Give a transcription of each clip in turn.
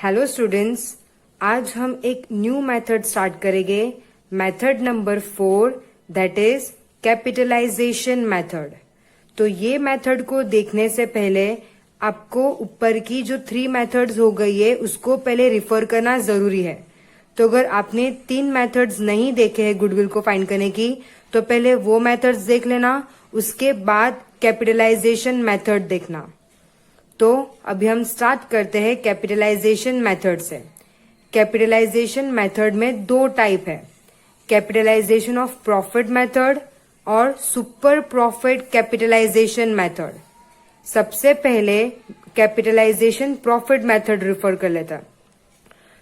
Hello students, आज हम एक न्यू मेथड स्टार्ट करेंगे। Method number 4 that is capitalisation method. तो ये मेथड को देखने से पहले आपको ऊपर की जो 3 मेथड्स हो गई है उसको पहले रिफर करना जरूरी है। तो अगर आपने 3 मेथड्स नहीं देखे हैं गुडविल को फाइंड करने की तो पहले वो मेथड्स देख लेना, उसके बाद कैपिटलाइजेशन मेथड देखना। तो अभी हम स्टार्ट करते हैं कैपिटलाइजेशन मेथड से। कैपिटलाइजेशन मेथड में 2 टाइप है, कैपिटलाइजेशन ऑफ प्रॉफिट मेथड और सुपर प्रॉफिट कैपिटलाइजेशन मेथड। सबसे पहले कैपिटलाइजेशन प्रॉफिट मेथड रिफर कर लेता।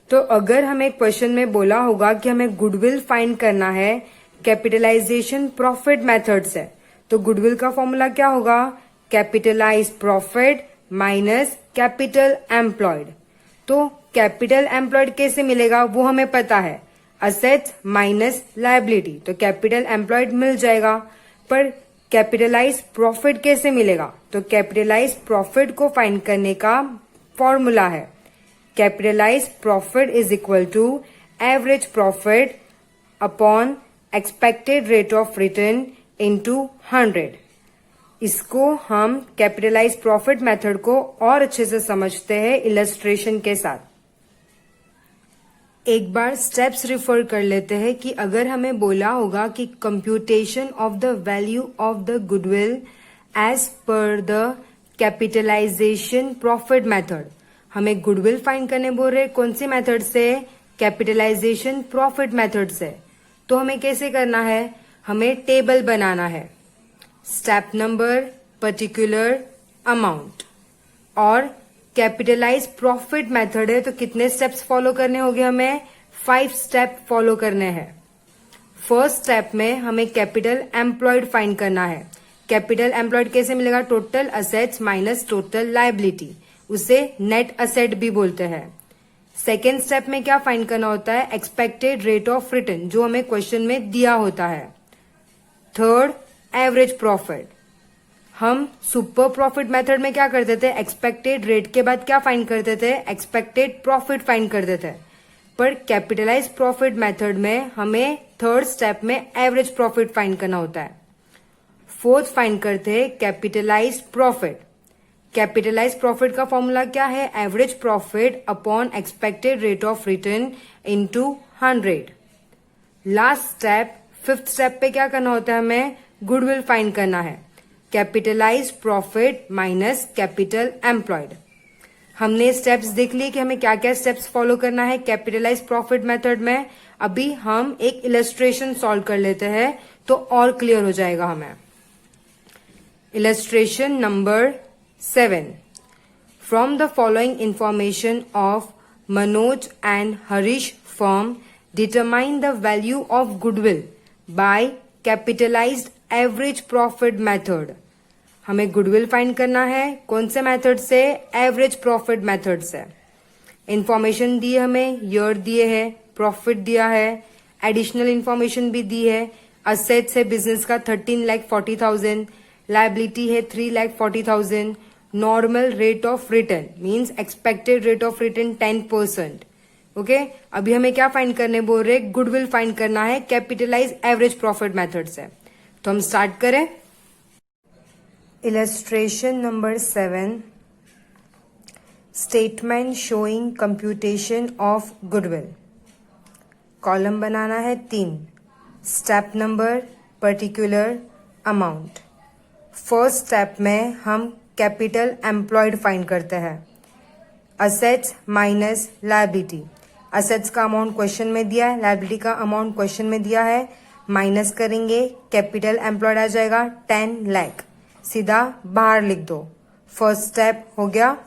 तो अगर हमें क्वेश्चन में बोला होगा कि हमें गुडविल फाइंड करना है कैपिटलाइजेशन प्रॉफिट मेथड से, तो गुडविल का फॉर्मूला क्या होगा? Capitalise profit minus capital employed. तो कैपिटल एम्प्लॉयड कैसे मिलेगा वो हमें पता है, असेट्स माइनस लायबिलिटी, तो कैपिटल एम्प्लॉयड मिल जाएगा। पर कैपिटलाइज प्रॉफिट कैसे मिलेगा? तो कैपिटलाइज प्रॉफिट को फाइंड करने का फॉर्मूला है capitalise profit is equal to average profit upon expected rate of return into 100। इसको हम कैपिटलाइज प्रॉफिट मेथड को और अच्छे से समझते हैं इलस्ट्रेशन के साथ। एक बार स्टेप्स रिफर कर लेते हैं कि अगर हमें बोला होगा कि computation of the value of the goodwill as per the capitalisation profit method, हमें गुडविल फाइंड करने बोल रहे कौन सी मेथड से? कैपिटलाइजेशन प्रॉफिट मेथड से। तो हमें कैसे करना है? हमें टेबल बनाना है। स्टेप नंबर पर्टिकुलर अमाउंट और कैपिटलाइज प्रॉफिट मेथड है तो कितने स्टेप्स फॉलो करने होंगे? हमें 5 स्टेप फॉलो करने हैं। फर्स्ट स्टेप में हमें कैपिटल एम्प्लॉयड फाइंड करना है। कैपिटल एम्प्लॉयड कैसे मिलेगा? Total assets minus total liability, उसे नेट असेट भी बोलते हैं। सेकेंड स्टेप में क्या फाइंड करना होता है? एक्सपेक्टेड रेट ऑफ रिटर्न, जो हमें क्वेश्चन में दिया होता है। Third, average profit. हम सुपर प्रॉफिट मेथड में क्या करते थे? एक्सपेक्टेड रेट के बाद क्या फाइंड करते थे? एक्सपेक्टेड प्रॉफिट फाइंड करते थे। पर कैपिटलाइज प्रॉफिट मेथड में हमें थर्ड स्टेप में एवरेज प्रॉफिट फाइंड करना होता है। फोर्थ फाइंड करते हैं कैपिटलाइज प्रॉफिट। कैपिटलाइज प्रॉफिट का फॉर्मूला क्या है? Average profit upon expected rate of return into 100। Last step, fifth step पे क्या करना होता है? हमें गुडविल फाइंड करना है। Capitalise profit minus capital employed. हमने स्टेप्स देख लिए कि हमें क्या क्या स्टेप्स फॉलो करना है कैपिटलाइज प्रॉफिट मेथड में। अभी हम एक इलस्ट्रेशन सॉल्व कर लेते हैं तो और क्लियर हो जाएगा हमें। Illustration number 7। From the following information of Manoj and Harish firm determine the value of goodwill by capitalised average profit method. हमें गुडविल फाइंड करना है कौन से मेथड से? एवरेज प्रॉफिट मेथड से। इंफॉर्मेशन दी हमें, ईयर दिए है, प्रॉफिट दिया है, एडिशनल इंफॉर्मेशन भी दी है। असेट्स है बिजनेस का 13,40,000, लायबिलिटी है 3,40,000, normal rate of return means expected rate of return 10%। Okay, अभी हमें क्या फाइंड करने बोल रहे? गुडविल फाइंड करना है कैपिटलाइज एवरेज प्रॉफिट मेथड से। तो हम स्टार्ट करें। Illustration number 7, statement showing computation of goodwill. Column बनाना है 3। Step number particular amount. First step में हम कैपिटल एम्प्लॉयड फाइंड करते हैं। Assets minus liability. असेट्स का अमाउंट क्वेश्चन में दिया है, लायबिलिटी का अमाउंट क्वेश्चन में दिया है, माइनस करेंगे, कैपिटल एम्प्लॉयड आ जाएगा 10 लाख, सीधा बाहर लिख दो। फर्स्ट स्टेप हो गया।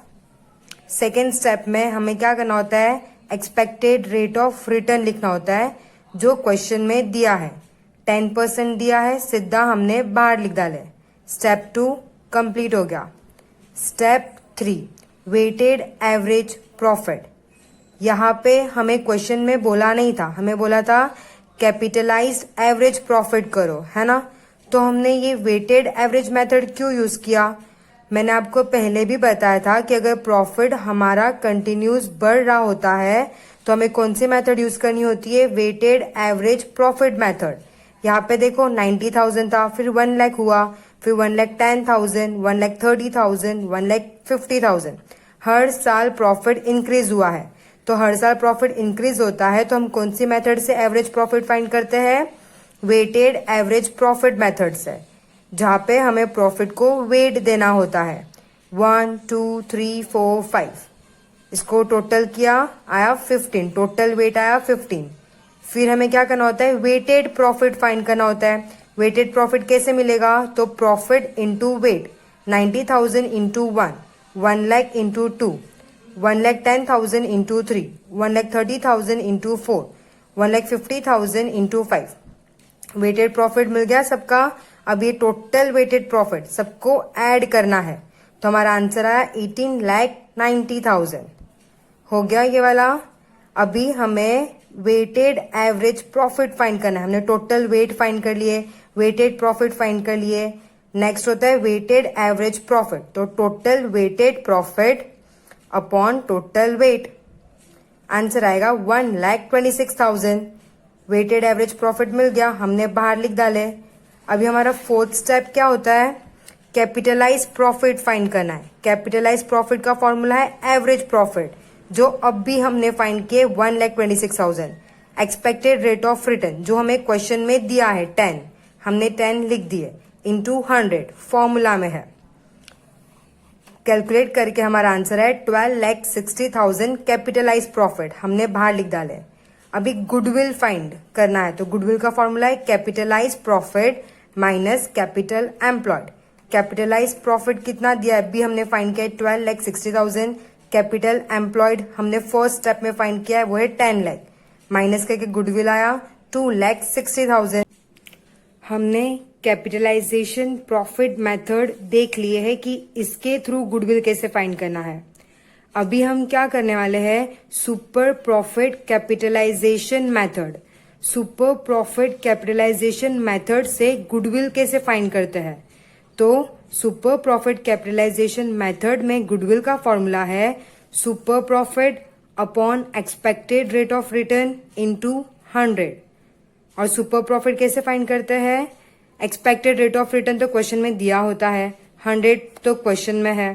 सेकेंड स्टेप में हमें क्या करना होता है? एक्सपेक्टेड रेट ऑफ रिटर्न लिखना होता है जो क्वेश्चन में दिया है। 10% दिया है, सीधा हमने बाहर लिख डाले। स्टेप 2 कंप्लीट हो गया। Step 3 weighted average profit. यहाँ पे हमें क्वेश्चन में बोला नहीं था, हमें बोला था कैपिटलाइज्ड एवरेज प्रॉफिट करो, है ना? तो हमने ये वेटेड एवरेज मेथड क्यों यूज किया? मैंने आपको पहले भी बताया था कि अगर प्रॉफिट हमारा कंटिन्यूस बढ़ रहा होता है तो हमें कौन सी मेथड यूज करनी होती है, वेटेड एवरेज प्रॉफिट मेथड। यहाँ पे देखो 90,000 था, फिर 1 लाख हुआ, फिर 1,10,000, 1,30,000, 1,50,000। हर साल प्रॉफिट इंक्रीज हुआ है, तो हर साल प्रॉफिट इंक्रीज होता है तो हम कौन सी मेथड से एवरेज प्रॉफिट फाइंड करते हैं, वेटेड एवरेज प्रॉफिट मेथड से, जहां पे हमें प्रॉफिट को वेट देना होता है। 1 2 3 4 5, इसको टोटल किया, आया 15, टोटल वेट आया 15। फिर हमें क्या करना होता है, वेटेड प्रॉफिट फाइंड करना होता है। वेटेड प्रॉफिट कैसे मिलेगा, तो profit into weight, 90,000 into 1, 1 lakh into 2, 1,10,000 into 3, 1,30,000 into 4, 1,50,000 into 5। Weighted profit मिल गया सबका। अब ये टोटल वेटेड प्रॉफिट सबको ऐड करना है, तो हमारा आंसर आया 18,90,000 हो गया ये वाला। अभी हमें वेटेड एवरेज प्रॉफिट फाइंड करना है। हमने टोटल वेट फाइंड कर लिए, वेटेड प्रॉफिट फाइंड कर लिए। नेक्स्ट होता है वेटेड एवरेज प्रॉफिट, तो total weighted profit upon total weight, answer आएगा 1,26,000। वेटेड एवरेज प्रॉफिट मिल गया, हमने बाहर लिख डाले। अभी हमारा फोर्थ स्टेप क्या होता है, कैपिटलाइज प्रॉफिट फाइंड करना है। कैपिटलाइज प्रॉफिट का फॉर्मूला है एवरेज प्रॉफिट, जो अब भी हमने फाइंड किए 1,26,000। एक्सपेक्टेड रेट ऑफ रिटर्न जो हमें क्वेश्चन में दिया है 10, हमने 10 लिख दिए, इंटू 100 फॉर्मूला में है। कैलकुलेट करके हमारा आंसर है 12,60,000 कैपिटलाइज प्रॉफिट, हमने बाहर लिख डाले। अभी गुडविल फाइंड करना है, तो गुडविल का फॉर्मूला है capitalise profit minus capital employed. Capitalise profit कितना दिया है, अभी हमने फाइंड किया है 12,60,000। कैपिटल एम्प्लॉयड हमने फर्स्ट स्टेप में फाइंड किया है, वो है 10 लाख, माइनस करके गुडविल आया 2,60,000। हमने कैपिटलाइजेशन प्रॉफिट मेथड देख लिए है कि इसके थ्रू गुडविल कैसे फाइंड करना है। अभी हम क्या करने वाले हैं, super profit capitalisation method. Super profit capitalisation method से गुडविल कैसे फाइंड करते हैं, तो सुपर प्रॉफिट कैपिटलाइजेशन मेथड में गुडविल का फॉर्मूला है super profit upon expected rate of return into 100। और सुपर प्रॉफिट कैसे फाइंड करते हैं, एक्सपेक्टेड रेट ऑफ रिटर्न तो क्वेश्चन में दिया होता है, 100 तो क्वेश्चन में है,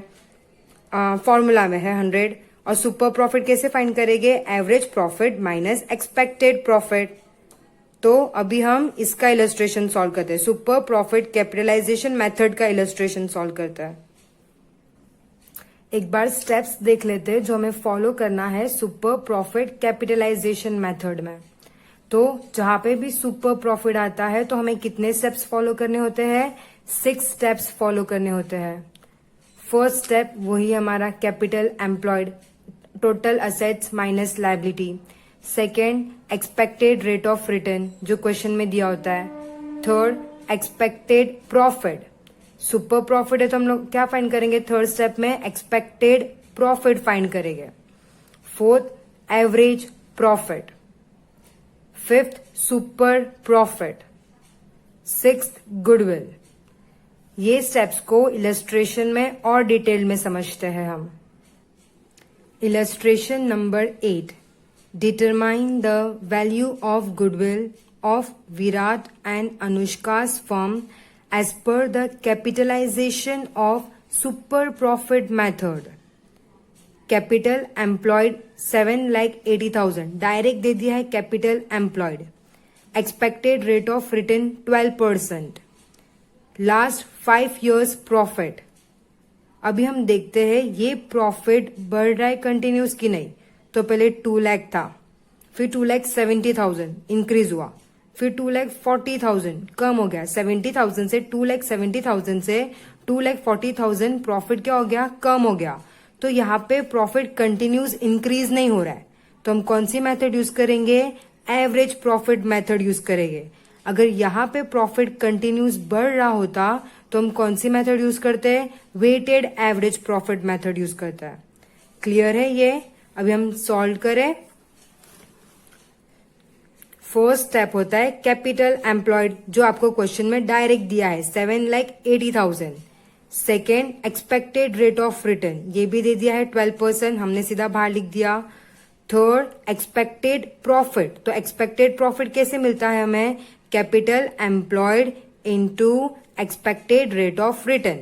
फॉर्मूला में है 100। और सुपर प्रॉफिट कैसे फाइंड करेंगे, average profit minus expected profit. तो अभी हम इसका इलस्ट्रेशन सॉल्व करते हैं, सुपर प्रॉफिट कैपिटलाइजेशन मेथड का इलस्ट्रेशन सॉल्व करते हैं। एक बार स्टेप्स देख लेते हैं जो हमें फॉलो करना है सुपर प्रॉफिट कैपिटलाइजेशन मेथड में। तो जहां पे भी सुपर प्रॉफिट आता है तो हमें कितने स्टेप्स फॉलो करने होते हैं, 6 स्टेप्स फॉलो करने होते हैं। फर्स्ट स्टेप वही हमारा capital employed, total assets minus liability. Second, expected rate of return जो क्वेश्चन में दिया होता है। Third, expected profit. Super profit है तो हम लोग क्या फाइंड करेंगे, थर्ड स्टेप में एक्सपेक्टेड प्रॉफिट फाइंड करेंगे। Fourth, average profit. Fifth, super profit. Sixth, goodwill. ये स्टेप्स को इलस्ट्रेशन में और डिटेल में समझते हैं हम। Illustration number 8, determine the value of goodwill of Virat and अनुष्का's firm as per the capitalization of super profit method. Capital employed 7,80,000 direct दे दिया है capital employed. Expected rate of return 12%। Last 5 years प्रॉफिट। अभी हम देखते हैं ये प्रॉफिट बढ़ रहा है कंटिन्यूस की नहीं। तो पहले 2 लाख था, फिर 2,70,000 इंक्रीज हुआ, फिर 2,40,000 कम हो गया, 70,000 से 2,70,000 से 2,40,000 प्रॉफिट क्या हो गया, कम हो गया। तो यहाँ पे प्रॉफिट कंटिन्यूस इंक्रीज नहीं हो रहा है, तो हम कौन सी मेथड यूज करेंगे, एवरेज प्रॉफिट मेथड यूज करेंगे। अगर यहाँ पे प्रॉफिट कंटिन्यूस बढ़ रहा होता तो हम कौन सी मेथड यूज करते हैं, weighted average profit method use करते हैं। क्लियर है ये। अभी हम सॉल्व करें। फर्स्ट स्टेप होता है कैपिटल एम्प्लॉयड जो आपको क्वेश्चन में डायरेक्ट दिया है 7,80,000। Second, expected rate of return, ये भी दे दिया है 12%, हमने सीधा बाहर लिख दिया। थर्ड, एक्सपेक्टेड प्रॉफिट, तो एक्सपेक्टेड प्रॉफिट कैसे मिलता है हमें, capital employed into expected rate of return.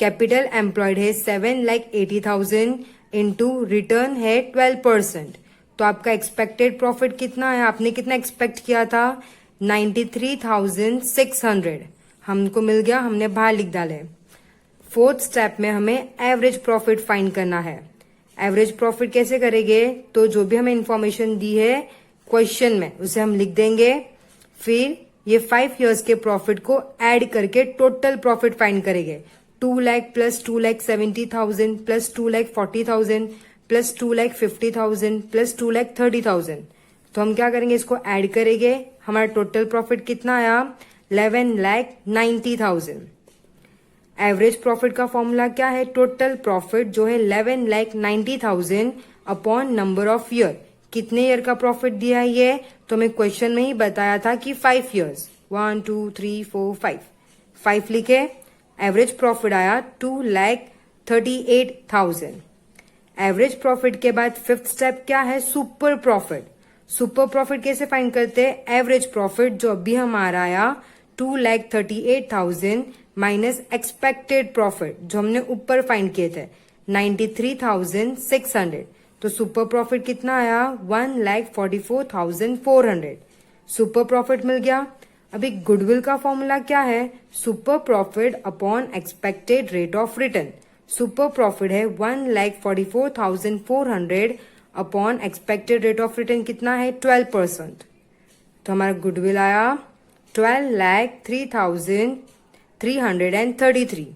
Capital employed है 7,80,000 इंटू रिटर्न है 12%, तो आपका एक्सपेक्टेड प्रॉफिट कितना है, आपने कितना एक्सपेक्ट किया था, 93,600, हमको मिल गया, हमने बाहर लिख डाले। फोर्थ स्टेप में हमें एवरेज प्रॉफिट फाइंड करना है। एवरेज प्रॉफिट कैसे करेंगे, तो जो भी हमें इंफॉर्मेशन दी है क्वेश्चन में उसे हम लिख देंगे, फिर ये 5 इयर्स के प्रॉफिट को ऐड करके टोटल प्रॉफिट फाइंड करेंगे। 2 lakh plus 2,70,000 plus 2,40,000 plus 2,50,000 plus 2,30,000, तो हम क्या करेंगे, इसको ऐड करेंगे, हमारा टोटल प्रॉफिट कितना आया, 11,90,000। एवरेज प्रॉफिट का फॉर्मूला क्या है, टोटल प्रॉफिट जो है 11,90,000 अपॉन नंबर ऑफ ईयर, कितने ईयर का प्रॉफिट दिया है ये, तो हमें क्वेश्चन में ही बताया था कि 5 इयर्स, 1 2 3 4 5 लिखे। एवरेज प्रॉफिट आया 2,38,000। एवरेज प्रॉफिट के बाद फिफ्थ स्टेप क्या है, सुपर प्रॉफिट। सुपर प्रॉफिट कैसे फाइंड करते हैं, एवरेज प्रॉफिट जो अभी हमारा आया 2,38,000 माइनस एक्सपेक्टेड प्रॉफिट जो हमने ऊपर फाइंड किए थे 93,600, तो सुपर प्रॉफिट कितना आया, 1,44,400। सुपर प्रॉफिट मिल गया। अभी गुडविल का फॉर्मूला क्या है, super profit upon expected rate of return. Super profit है 1,44,400 upon expected rate of return कितना है, 12%, तो हमारा गुडविल आया 12,03,333।